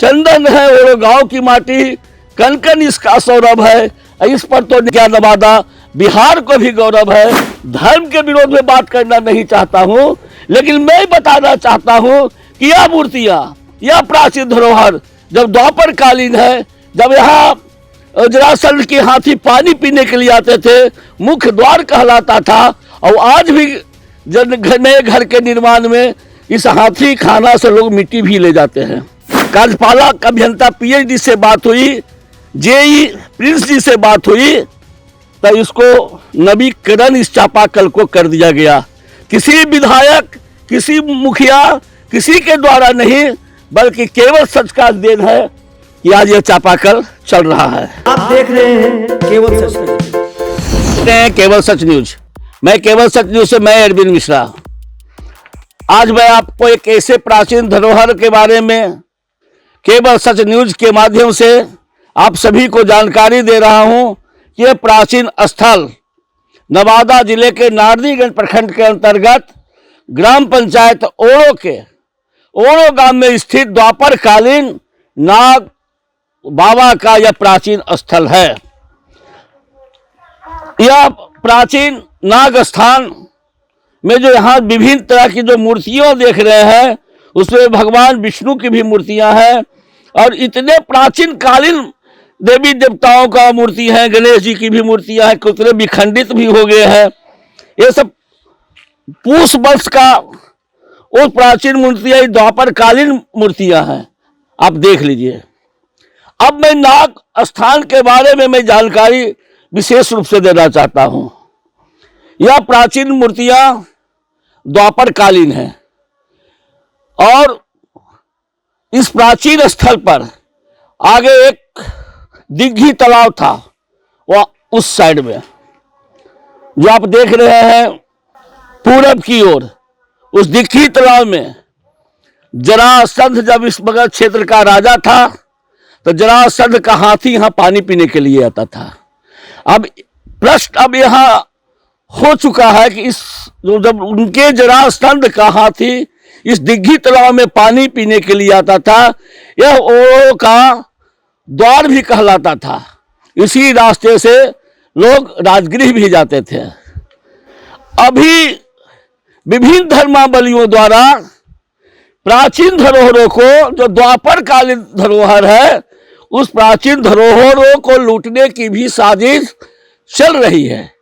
चंदन है वो गांव की माटी, कन कन इसका सौरभ है। इस पर तो क्या नवादा बिहार को भी गौरव है। धर्म के विरोध में बात करना नहीं चाहता हूं, लेकिन मैं बताना चाहता हूं कि यह मूर्तियां, यह प्राचीन धरोहर जब द्वापर कालीन है, जब यहाँ जरासंध के हाथी पानी पीने के लिए आते थे, मुख्य द्वार कहलाता था। और आज भी नए घर के निर्माण में इस हाथी खाना से लोग मिट्टी भी ले जाते हैं। कार्यपालक अभियंता PhD से बात हुई, JE प्रिंस जी से बात हुई, तो इसको नवीकरण इस चापाकल को कर दिया गया। किसी विधायक, किसी मुखिया, किसी के द्वारा नहीं, बल्कि केवल सच का देन है कि आज यह चापाकल चल रहा है। आप देख रहे हैं केवल सच न्यूज। केवल सच न्यूज। मैं केवल सच न्यूज से मैं अरविंद मिश्रा। आज मैं आपको एक ऐसे प्राचीन धरोहर के बारे में केवल सच न्यूज के माध्यम से आप सभी को जानकारी दे रहा हूं कि यह प्राचीन स्थल नवादा जिले के नारदीगंज प्रखंड के अंतर्गत ग्राम पंचायत ओड़ो के ओड़ो गांव में स्थित द्वापर कालीन नाग बाबा का यह प्राचीन स्थल है। यह प्राचीन नाग स्थान में जो यहाँ विभिन्न तरह की जो मूर्तियां देख रहे हैं, उसमें भगवान विष्णु की भी मूर्तियां हैं और इतने प्राचीन कालीन देवी देवताओं का मूर्ति है, गणेश जी की भी मूर्तियां हैं, कितने विखंडित भी हो गए हैं। ये सब पूष वंश का वो प्राचीन मूर्तियां, द्वापर कालीन मूर्तियां हैं। आप देख लीजिए। अब मैं नाग स्थान के बारे में मैं जानकारी विशेष रूप से देना चाहता हूं। यह प्राचीन मूर्तियां द्वापर कालीन है और इस प्राचीन स्थल पर आगे एक दिग्घी तालाब था, वह उस साइड में जो आप देख रहे हैं पूरब की ओर, उस दिग्घी तालाब में जरासंध जब इस मगध क्षेत्र का राजा था तो जरासंध का हाथी यहां पानी पीने के लिए आता था। अब प्रश्न अब यहां हो चुका है कि इस जब उनके जरासंध का हाथी इस दिग्घी तालाब में पानी पीने के लिए आता था, यह ओड़ो का द्वार भी कहलाता था। इसी रास्ते से लोग राजगृह भी जाते थे। अभी विभिन्न धर्मावलंबियों द्वारा प्राचीन धरोहरों को, जो द्वापर कालीन धरोहर है, उस प्राचीन धरोहरों को लूटने की भी साजिश चल रही है।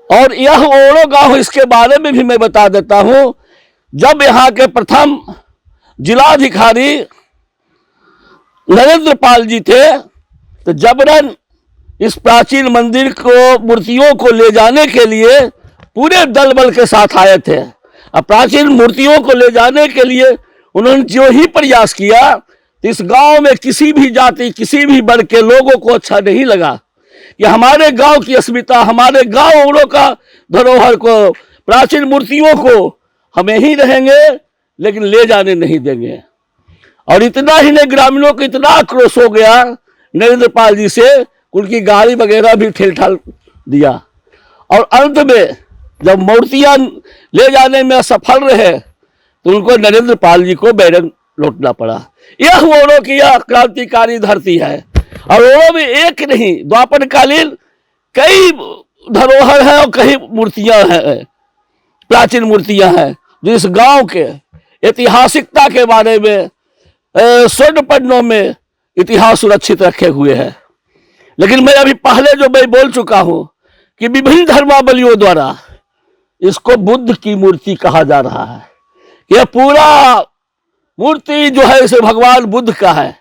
और यह ओड़ो गांव, इसके बारे में भी मैं बता देता हूं। जब यहाँ के प्रथम जिलाधिकारी नरेंद्र पाल जी थे, तो जबरन इस प्राचीन मंदिर को, मूर्तियों को ले जाने के लिए पूरे दल बल के साथ आए थे। अब प्राचीन मूर्तियों को ले जाने के लिए उन्होंने जो ही प्रयास किया, तो इस गांव में किसी भी जाति, किसी भी वर्ग के लोगों को अच्छा नहीं लगा कि हमारे गांव की अस्मिता, हमारे गांव ओड़ो का धरोहर को, प्राचीन मूर्तियों को हमें ही रहेंगे लेकिन ले जाने नहीं देंगे। और इतना ही नहीं, ग्रामीणों को इतना आक्रोश हो गया नरेंद्र पाल जी से, उनकी गाड़ी वगैरह भी ठेल ठाल दिया। और अंत में जब मूर्तियां ले जाने में असफल रहे तो उनको नरेंद्र पाल जी को बैरंग लौटना पड़ा। यह ओड़ो की यह क्रांतिकारी धरती है। और ओड़ो में एक नहीं, द्वापर कालीन कई धरोहर है और कई मूर्तियां हैं, प्राचीन मूर्तियां हैं, जो इस गांव के ऐतिहासिकता के बारे में स्वर्ण पन्नों में इतिहास सुरक्षित रखे हुए हैं। लेकिन मैं अभी पहले जो मैं बोल चुका हूं कि विभिन्न धर्मावलंबियों द्वारा इसको बुद्ध की मूर्ति कहा जा रहा है। यह पूरा मूर्ति जो है इसे भगवान बुद्ध का है।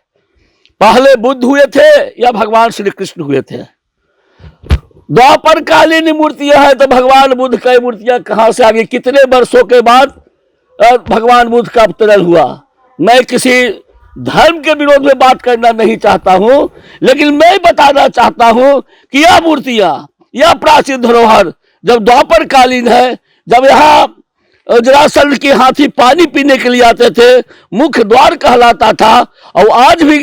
पहले बुद्ध हुए थे या भगवान श्री कृष्ण हुए थे? द्वापर कालीन मूर्तियां हैं, तो भगवान बुद्ध की मूर्तियां कहां से आ गई? कितने वर्षों के बाद भगवान बुद्ध का अवतरण हुआ? मैं किसी धर्म के विरोध में बात करना नहीं चाहता हूं, लेकिन मैं बताना चाहता हूं कि यह मूर्तियां, यह प्राचीन धरोहर जब द्वापर कालीन है, जब यहाँ जरासंध के हाथी पानी पीने के लिए आते थे, मुख्य द्वार कहलाता था। और आज भी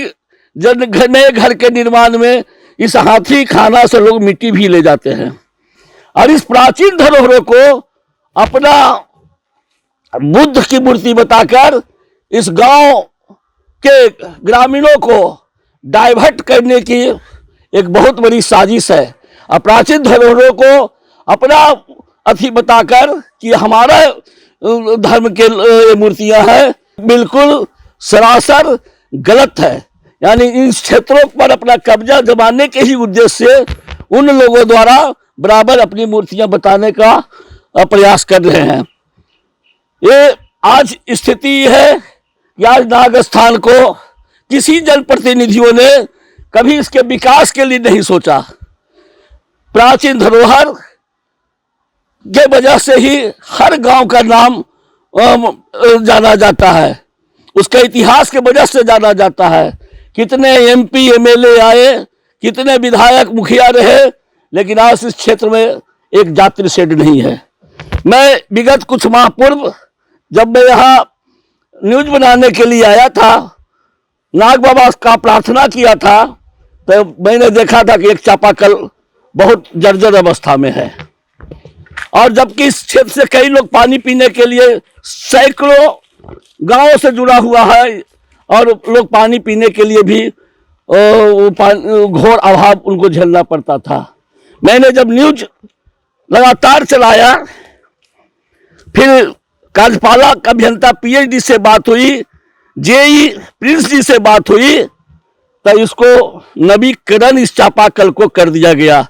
नए घर के निर्माण में इस हाथी खाना से लोग मिट्टी भी ले जाते हैं। और इस प्राचीन धरोहरों को अपना बुद्ध की मूर्ति बताकर इस गांव के ग्रामीणों को डाइवर्ट करने की एक बहुत बड़ी साजिश है। और प्राचीन धरोहरों को अपना अथी बताकर कि हमारा धर्म के ये मूर्तियां हैं, बिल्कुल सरासर गलत है। यानी इन क्षेत्रों पर अपना कब्जा जमाने के ही उद्देश्य से उन लोगों द्वारा बराबर अपनी मूर्तियां बताने का प्रयास कर रहे हैं। ये आज स्थिति है कि आज नागस्थान को किसी जनप्रतिनिधियों ने कभी इसके विकास के लिए नहीं सोचा। प्राचीन धरोहर के वजह से ही हर गांव का नाम जाना जाता है, उसके इतिहास के वजह से जाना जाता है। कितने एमपी एमएलए आए, कितने विधायक मुखिया रहे, लेकिन आज इस क्षेत्र में एक यात्री शेड नहीं है। मैं विगत कुछ माह पूर्व जब मैं यहाँ न्यूज बनाने के लिए आया था, नाग बाबा का प्रार्थना किया था, तो मैंने देखा था कि एक चापाकल बहुत जर्जर अवस्था में है। और जबकि इस क्षेत्र से कई लोग पानी पीने के लिए सैकड़ों गांवों से जुड़ा हुआ है और लोग पानी पीने के लिए भी घोर अभाव उनको झेलना पड़ता था। मैंने जब न्यूज लगातार चलाया, फिर कार्यपालक अभियंता पीएचडी से बात हुई, जेई प्रिंस जी से बात हुई, तो इसको नवीकरण इस चापाकल को कर दिया गया।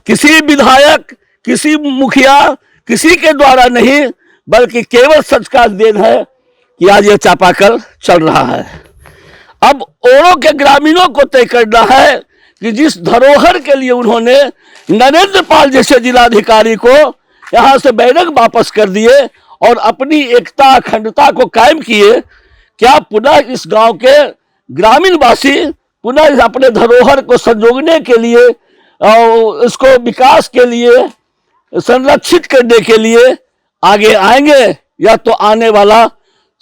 किसी विधायक, किसी मुखिया, किसी के द्वारा नहीं, बल्कि केवल सच का देन है कि आज यह चापाकल चल रहा है। अब ओरों के ग्रामीणों को तय करना है कि जिस धरोहर के लिए उन्होंने नरेंद्र पाल जैसे जिलाधिकारी को यहां से बैरक वापस कर दिए और अपनी एकता अखंडता को कायम किए, क्या पुनः इस गांव के ग्रामीण वासी पुनः अपने धरोहर को संजोगने के लिए और इसको विकास के लिए संरक्षित करने के लिए आगे आएंगे, या तो आने वाला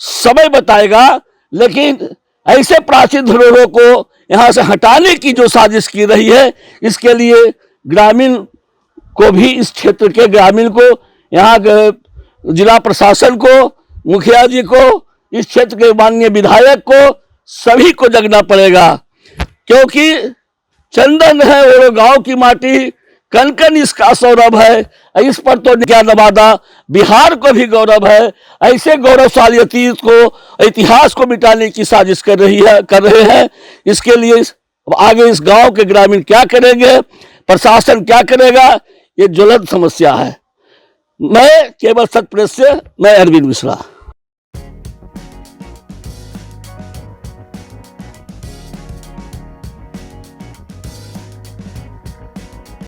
समय बताएगा। लेकिन ऐसे प्राचीन धरोहरों को यहाँ से हटाने की जो साजिश की रही है, इसके लिए ग्रामीण को भी, इस क्षेत्र के ग्रामीण को, यहाँ के जिला प्रशासन को, मुखिया जी को, इस क्षेत्र के माननीय विधायक को, सभी को जगना पड़ेगा। क्योंकि चंदन है और गांव की माटी, कन कन इसका सौरभ है। इस पर तो क्या नवादा बिहार को भी गौरव है। ऐसे गौरवशाली अतीत को, इतिहास को मिटाने की साजिश कर रहे हैं। इसके लिए आगे इस गांव के ग्रामीण क्या करेंगे, प्रशासन क्या करेगा, ये ज्वलंत समस्या है। मैं केवल सत्य प्रेस से, मैं अरविंद मिश्रा।